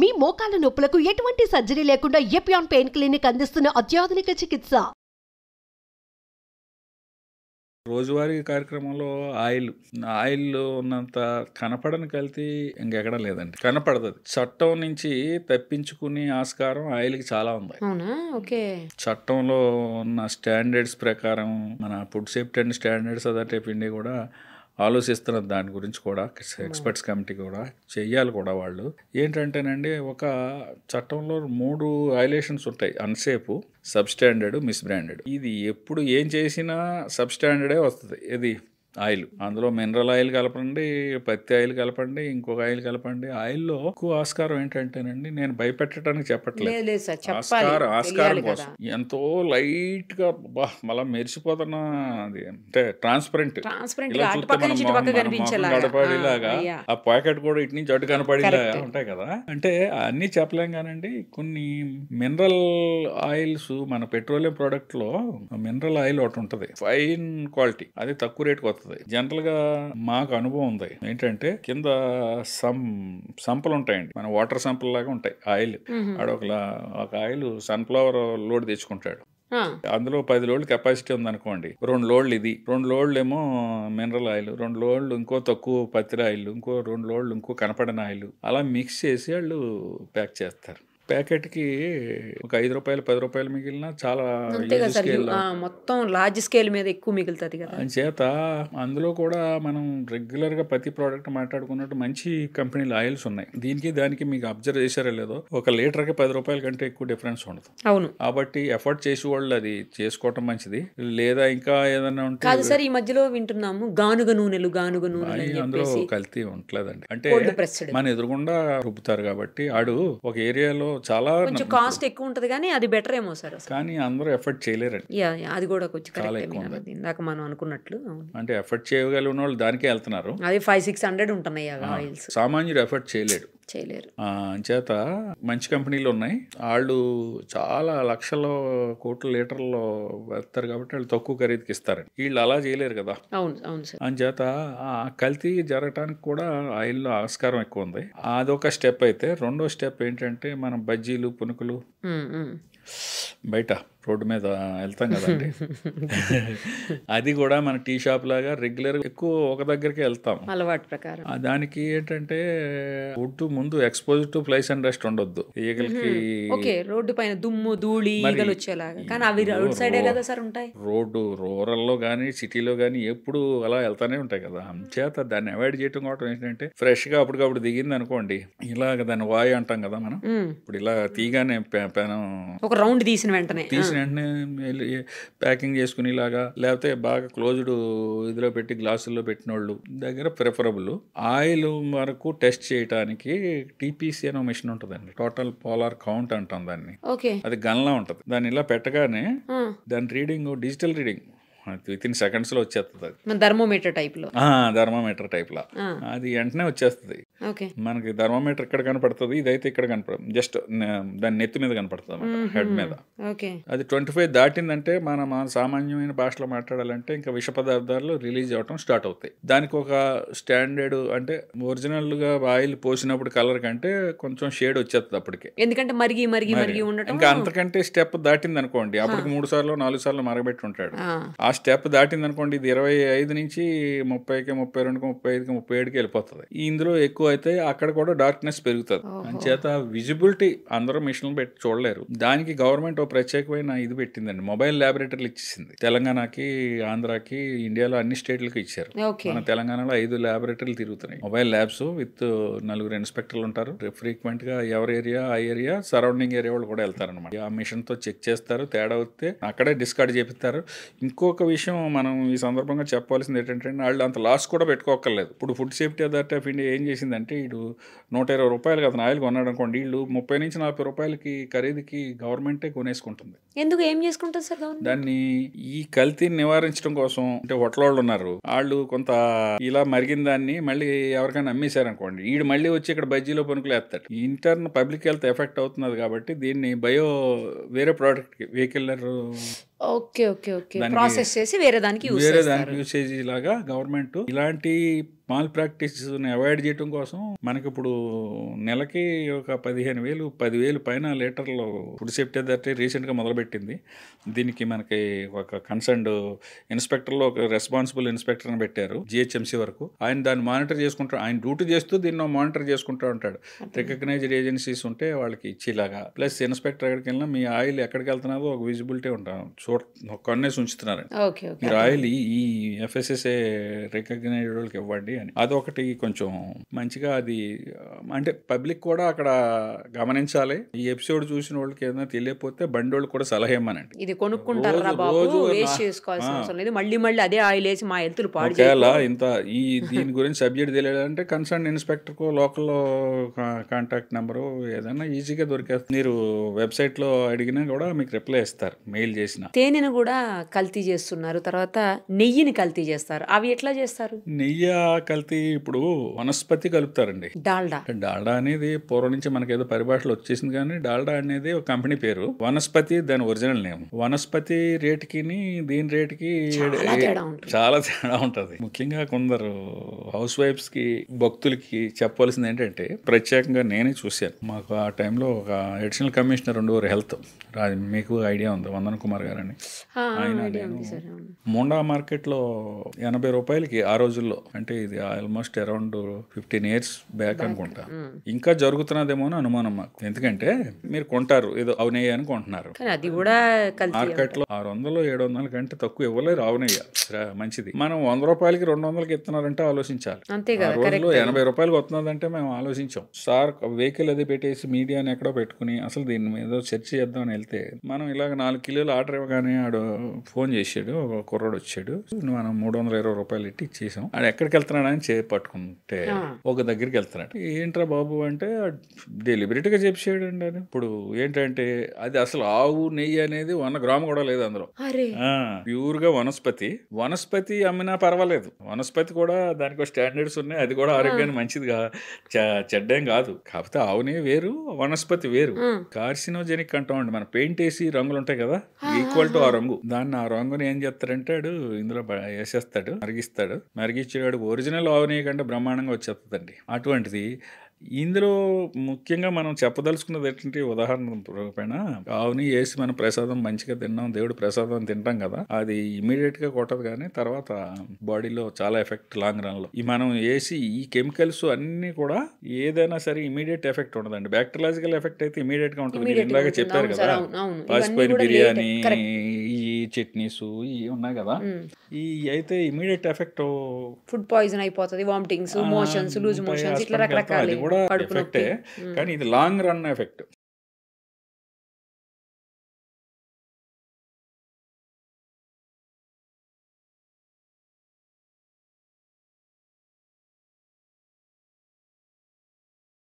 మీ మోకాల నొప్పులకు ఎటువంటి సర్జరీ లేకుండా ఎపియాన్ పెయిన్ క్లినిక్ అందిస్తున్న అత్యాధునిక చికిత్స. రోజువారీ కార్యక్రమంలో ఆయిల్ ఉన్నంత కనపడని కల్తీ ఇంకెక్కడా లేదండి. కనపడదు. చట్టం నుంచి తప్పించుకునే ఆస్కారం ఆయిల్కి చాలా ఉంది. చట్టంలో ఉన్న స్టాండర్డ్స్ ప్రకారం మన food safety and standards authority of India కూడా ఆలోచిస్తున్నారు. దాని గురించి కూడా ఎక్స్పర్ట్స్ కమిటీ కూడా చెయ్యాలి కూడా. వాళ్ళు ఏంటంటేనండి, ఒక చట్టంలో 3 వైలేషన్స్ ఉంటాయి: unsafe, sub standard, miss branded. ఇది ఎప్పుడు ఏం చేసినా సబ్ స్టాండర్డే వస్తుంది. ఇది ఆయిల్, అందులో మినరల్ ఆయిల్ కలపండి, పత్తి ఆయిల్ కలపండి, ఇంకొక ఆయిల్ కలపండి. ఆయిల్లో ఎక్కువ ఆస్కారం ఏంటంటేనండి, నేను భయపెట్టడానికి చెప్పట్లేదు, ఆస్కారం కోసం ఎంతో లైట్ గా మళ్ళా మెరిసిపోతున్న, అది అంటే ట్రాన్స్పరెంట్ కనపడేలాగా, ఆ ప్యాకెట్ కూడా ఇటు నుంచి అటు కనపడేలాగా ఉంటాయి కదా. అంటే అన్ని చెప్పలేం కానండి. కొన్ని మినరల్ ఆయిల్స్, మన పెట్రోలియం ప్రోడక్ట్ లో మినరల్ ఆయిల్ ఒకటి ఉంటది, ఫైన్ క్వాలిటీ, అది తక్కువ రేటుకి వస్తుంది. జనరల్ గా మాకు అనుభవం ఉంది. ఏంటంటే కింద సంపలు ఉంటాయండి, మన వాటర్ సంపల్ లాగా ఉంటాయి ఆయిల్. ఒక ఆయిల్ సన్ఫ్లవర్ లోడ్ తెచ్చుకుంటాడు, అందులో 10 లోడ్లు కెపాసిటీ ఉందనుకోండి. 2 లోడ్లు ఇది, 2 లోడ్లు ఏమో మినరల్ ఆయిల్, 2 లోడ్లు ఇంకో తక్కువ పత్తి ఆయిల్, ఇంకో 2 లోడ్లు ఇంకో కనపడని ఆయిల్, అలా మిక్స్ చేసి వాళ్ళు ప్యాక్ చేస్తారు. ప్యాకెట్కి ఒక 5 రూపాయలు 10 రూపాయలు మిగిలిన చాలా మొత్తం లార్జ్ స్కేల్ మీద ఎక్కువ మిగులుతుంది కదా. చేత అందులో కూడా మనం రెగ్యులర్ గా ప్రతి ప్రోడక్ట్ మాట్లాడుకున్నట్టు మంచి కంపెనీల ఆయిల్స్ ఉన్నాయి. దీనికి దానికి మీకు అబ్జర్వ్ చేశారో లేదో, 1 లీటర్కి 10 రూపాయల కంటే ఎక్కువ డిఫరెన్స్ ఉండదు. అవును, కాబట్టి ఎఫర్ట్ చేసి వాళ్ళు అది చేసుకోవటం మంచిది. లేదా ఇంకా ఏదైనా ఉంటే కాదు సార్, ఈ మధ్యలో వింటున్నాము గానుగ నూనెలు అందులో కల్తీ ఉండలేదండి. అంటే మన ఎదురుగుండా రుబ్బుతారు కాబట్టి ఆడు ఒక ఏరియాలో చాలా కాస్ట్ ఎక్కువ ఉంటది, కానీ అది బెటర్ ఏమో సార్. కానీ అందరూ ఎఫర్ట్ చేయలేరండి. అది కూడా కొంచెం ఇందాక మనం అనుకున్నట్లు, అంటే ఎఫర్ట్ చేయగలిగిన వాళ్ళు దానికే వెళ్తున్నారు. అది 500-600 ఉంటున్నాయి ఆయిల్స్. సామాన్యుడు ఎఫర్ట్ చేయలేరు. చేత మంచి కంపెనీలు ఉన్నాయి, వాళ్ళు చాలా లక్షల కోట్ల లీటర్లో వెళ్తారు కాబట్టి వాళ్ళు తక్కువ ఖరీదుకి ఇస్తారండి. వీళ్ళు అలా చేయలేరు కదా. అంచేత కల్తీ జరగటానికి కూడా ఆయిల్లో ఆస్కారం ఎక్కువ ఉంది. అదొక స్టెప్. అయితే రెండో స్టెప్ ఏంటంటే, మనం బజ్జీలు, పునుకులు బయట రోడ్డు మీద వెళ్తాం కదండి, అది కూడా మన టీ షాప్ లాగా రెగ్యులర్ ఎక్కువ ఒక దగ్గరికి వెళ్తాం అలవాటు ప్రకారం. దానికి ఏంటంటే ఫుడ్ ముందు expose to flies and dust ఉండొద్దు. ఈగలకి రోడ్డు పైన దుమ్ము ధూళి ఈగలు వచ్చేలాగా, కానీ అవి రోడ్ సైడే కదా సార్ ఉంటాయి. రోడ్డు రూరల్లో కానీ సిటీలో కానీ ఎప్పుడు అలా వెళ్తానే ఉంటాయి కదా. చేత దాన్ని అవాయిడ్ చేయడం కూడా ఏంటంటే, ఫ్రెష్ గా అప్పటికప్పుడు దిగింది అనుకోండి, ఇలాగ దాన్ని వాయు అంటాం కదా మనం. ఇప్పుడు ఇలా తీగానే ఒక రౌండ్ తీసిన వెంటనే ప్యాకింగ్ చేసుకుని ఇలాగా, లేకపోతే బాగా క్లోజ్డ్ ఇదిలో పెట్టి గ్లాసుల్లో పెట్టిన వాళ్ళు దగ్గర ప్రిఫరబుల్. ఆయిల్ వరకు టెస్ట్ చేయడానికి టీపీసీ అనే మిషన్ ఉంటుందండి, టోటల్ పోలార్ కౌంట్ అంటాం దాన్ని. అది గన్లా ఉంటుంది. దాన్ని ఇలా పెట్టగానే దాని reading, digital reading with in seconds లో వచ్చేస్తుంది. థర్మోమీటర్ టైప్ లో, థర్మోమీటర్ టైప్ లో అది వెంటనే వచ్చేస్తుంది. మనకి థర్మోమీటర్ ఇక్కడ కనపడుతుంది, ఇదైతే ఇక్కడ కనపడదు, జస్ట్ దాని నెత్తి మీద కనపడుతుంది, హెడ్ మీద. అది 25 దాటిందంటే మన సామాన్యమైన భాషలో మాట్లాడాలంటే ఇంకా విష పదార్థాలు రిలీజ్ అవటం స్టార్ట్ అవుతాయి. దానికి ఒక స్టాండర్డ్, అంటే ఒరిజినల్ గా ఆయిల్ పోసినప్పుడు కలర్ కంటే కొంచెం షేడ్ వచ్చేస్తుంది అప్పటికే, ఎందుకంటే మరిగి ఉండటం. ఇంకా అంతకంటే స్టెప్ దాటింది అనుకోండి, అప్పటికి 3 సార్లు 4 సార్లు మరగబెట్టి ఉంటాడు. ఆ స్టెప్ దాటింది అనుకోండి, ఇది 25 నుంచి 30కి 32కి 35కి 37కి వెళ్ళిపోతుంది. ఇందులో ఎక్కువ అయితే అక్కడ కూడా డార్క్నెస్ పెరుగుతుంది. అంచేత విజిబిలిటీ అందరూ మిషన్లు పెట్టి చూడలేరు. దానికి గవర్నమెంట్ ఒక ప్రత్యేకమైన ఇది పెట్టిందండి, మొబైల్ ల్యాబొరేటరీలు ఇచ్చేసింది. తెలంగాణకి, ఆంధ్రాకి, ఇండియాలో అన్ని స్టేట్లకి ఇచ్చారు. మన తెలంగాణలో 5 ల్యాబొరేటరీలు తిరుగుతున్నాయి, మొబైల్ ల్యాబ్స్ విత్ 4 ఇన్స్పెక్టర్లు ఉంటారు. ఫ్రీక్వెంట్ గా ఎవరి ఏరియా ఆ ఏరియా సరౌండింగ్ ఏరియా వాళ్ళు కూడా వెళ్తారనమాట. ఆ మిషన్ తో చెక్ చేస్తారు, తేడా వస్తే అక్కడే డిస్కార్డ్ చేపిస్తారు. ఇంకొక విషయం మనం ఈ సందర్భంగా చెప్పాల్సింది ఏంటంటే, వాళ్ళు అంత లాస్ కూడా పెట్టుకోకర్లేదు. ఇప్పుడు food safety authority of India ఏం చేసిందంటే, వీడు 120 రూపాయలకి అతను ఆయిల్ కొన్నాడు అనుకోండి, వీళ్ళు 30 నుంచి 40 రూపాయలకి ఖరీదుకి గవర్నమెంటే కొనేసుకుంటుంది. ఎందుకు ఏం చేసుకుంటారు సార్ దాన్ని? ఈ కల్తీని నివారించడం కోసం. అంటే హోటల్ ఉన్నారు, వాళ్ళు కొంత ఇలా మరిగిన దాన్ని మళ్ళీ ఎవరికైనా అమ్మేశారనుకోండి, వీడు మళ్ళీ వచ్చి ఇక్కడ బజ్జీలో పనుకులు వేస్తాడు. ఇంటర్న్ పబ్లిక్ హెల్త్ ఎఫెక్ట్ అవుతున్నది కాబట్టి దీన్ని వేరే ప్రోడక్ట్ వెహికలర్ ప్రాసెస్ చేసి వేరే దానికి యూసేజ్ లాగా గవర్నమెంట్ ఇలాంటి మాల్ ప్రాక్టీస్ని అవాయిడ్ చేయడం కోసం మనకి ఇప్పుడు నెలకి ఒక 15,000 10,000 పైన లీటర్లు ఫుడ్ సేఫ్టీ అథారిటీ రీసెంట్గా మొదలుపెట్టింది. దీనికి మనకి ఒక కన్సర్న్డ్ ఇన్స్పెక్టర్లో ఒక రెస్పాన్సిబుల్ ఇన్స్పెక్టర్ని పెట్టారు జిహెచ్ఎంసీ వరకు. ఆయన దాన్ని మానిటర్ చేసుకుంటారు. ఆయన డ్యూటీ చేస్తూ దీన్ని మానిటర్ చేసుకుంటూ ఉంటాడు. రికగ్నైజ్డ్ ఏజెన్సీస్ ఉంటే వాళ్ళకి ఇచ్చేలాగా. ప్లస్ ఇన్స్పెక్టర్ ఎక్కడికి వెళ్ళినా మీ ఆయిల్ ఎక్కడికి వెళ్తున్నదో ఒక విజిబిలిటీ ఉంటాం కొన్నేసి ఉంచుతున్నారు. మీరు ఆయిల్ ఈ ఎఫ్ఎస్ఎస్ఏ రికగ్నైజ్డ్ వాళ్ళకి ఇవ్వండి అని. అదొకటి కొంచెం మంచిగా అది అంటే పబ్లిక్ కూడా అక్కడ గమనించాలి. ఈ ఎపిసోడ్ చూసిన వాళ్ళకి ఏదైనా తెలియకపోతే బండి వాళ్ళు కూడా సలహా ఇవ్వమనండి. ఇది కొనుక్కుంటారా బాబు, వేస్ట్ చేసుకోవాల్సిన అవసరం లేదు, మళ్ళీ మళ్ళీ అదే ఆయిల్ వేసి మా హెల్త్ పాడు ఒకవేళ ఇంత దీని గురించి సబ్జెక్ట్ తెలియాలంటే కన్సర్న్ ఇన్స్పెక్టర్కు లోకల్లో కాంటాక్ట్ నెంబరు ఏదైనా ఈజీగా దొరికేస్తుంది. మీరు వెబ్సైట్లో అడిగినా కూడా మీకు రిప్లై ఇస్తారు మెయిల్ చేసిన. తేనెను కూడా కల్తీ చేస్తున్నారు, తర్వాత నెయ్యిని కల్తీ చేస్తారు. అవి ఎట్లా చేస్తారు? నెయ్యి కల్తీ ఇప్పుడు వనస్పతి కలుపుతారండి. డాల్డా అనేది పూర్వం నుంచి మనకి ఏదో పరిభాషలో వచ్చేసింది, కానీ డాల్డా అనేది ఒక కంపెనీ పేరు. వనస్పతి దాని ఒరిజినల్ నేమ్. వనస్పతి రేటుకి దీని రేటుకి చాలా తేడా ఉంటుంది. ముఖ్యంగా కొందరు హౌస్ వైఫ్స్ కి భక్తులకి చెప్పవలసింది ఏంటంటే, ప్రత్యేకంగా నేనే చూశాను. మాకు ఆ టైంలో ఒక అడిషనల్ కమిషనర్ ఉండేవారు హెల్త్, మీకు ఐడియా ఉంది, వందన్ కుమార్ గారు అని. ఆయన మోండా మార్కెట్లో 80 రూపాయలకి ఆ రోజుల్లో, అంటే ఇది ఆల్మోస్ట్ అరౌండ్ 15 years బ్యాక్ అనుకుంటా, ఇంకా జరుగుతున్నదేమో అని అనుమానం మాకు. ఎందుకంటే మీరు కొంటారు ఏదో ఆవునెయ్యి అని కొంటున్నారు, అది కూడా మార్కెట్ లో 600-700 కంటే తక్కువ ఇవ్వలేరు ఆవునెయ్య మంచిది. మనం 100 రూపాయలకి 200కి ఇస్తున్నారంటే ఆలోచించాలి. ఆ రోజులో 80 రూపాయలకి వస్తున్నదంటే మేము ఆలోచించాం. సార్ వెహికల్ అది పెట్టేసి మీడియాని ఎక్కడో పెట్టుకుని అసలు దీని మీద చర్చ చేద్దామని వెళ్తే, మనం ఇలాగ 4 కిలోలు ఆర్డర్ ఇవ్వగానే ఆడు ఫోన్ చేసాడు, ఒక కుర్రాడు వచ్చాడు, మనం 320 రూపాయలు ఇట్టి ఇచ్చేసాం. ఆడు ఎక్కడికి వెళ్తున్నాడని పట్టుకుంటే ఒక దగ్గరికి వెళ్తున్నాడు. ఏంట్రా బాబు అంటే డెలిబరేట్గా చెప్పాడు అండి అని. ఇప్పుడు ఏంటంటే అది అసలు ఆవు నెయ్యి అనేది 1 గ్రాము కూడా లేదు అందులో, ప్యూర్ గా వనస్పతి అమ్మినా పర్వాలేదు. వనస్పతి కూడా దానికి స్టాండర్డ్స్ ఉన్నాయి, అది కూడా ఆరోగ్యానికి మంచిదిగా చెడ్డేం కాదు. కాకపోతే ఆవు నెయ్యి వేరు, వనస్పతి వేరు. కార్సినోజెనిక్ అంటామండి. మన పెయింట్ వేసి రంగులు ఉంటాయి కదా, ఈక్వల్ టు ఆ రంగు. దాన్ని ఆ రంగుని ఏం చేస్తారంటే ఇందులో వేసేస్తాడు, మరిగించేవాడు ఒరిజినల్ ఆవు నెయ్యి కంటే బ్రహ్మాండంగా వచ్చేస్తుందండి. అటువంటిది ఇందులో ముఖ్యంగా మనం చెప్పదలుచుకున్నది ఏంటంటే, ఉదాహరణ రూపేణ ఆవుని వేసి మనం ప్రసాదం మంచిగా తిన్నాం, దేవుడు ప్రసాదం తింటాం కదా, అది ఇమీడియట్ గా కొట్టదు, కానీ తర్వాత బాడీలో చాలా ఎఫెక్ట్ లాంగ్ రన్ లో. ఈ మనం వేసి ఈ కెమికల్స్ అన్ని కూడా ఏదైనా సరే ఇమీడియట్ ఎఫెక్ట్ ఉండదండి. బ్యాక్టీరియాలజికల్ ఎఫెక్ట్ అయితే ఇమీడియట్ గా ఉంటుంది. మీరు ఇందాక చెప్పారు కదా, పాసిపోయిన బిర్యానీ, ఈ చట్నీస్ ఇవి ఉన్నాయి కదా, ఈ అయితే ఇమీడియట్ ఎఫెక్ట్, ఫుడ్ పాయిజన్ అయిపోతుంది, వామిటింగ్స్, మోషన్స్, లూజ్ మోషన్స్, ఇట్లా రకరకాల కూడా ఎఫెక్టే. కానీ ఇది లాంగ్ రన్ ఎఫెక్ట్.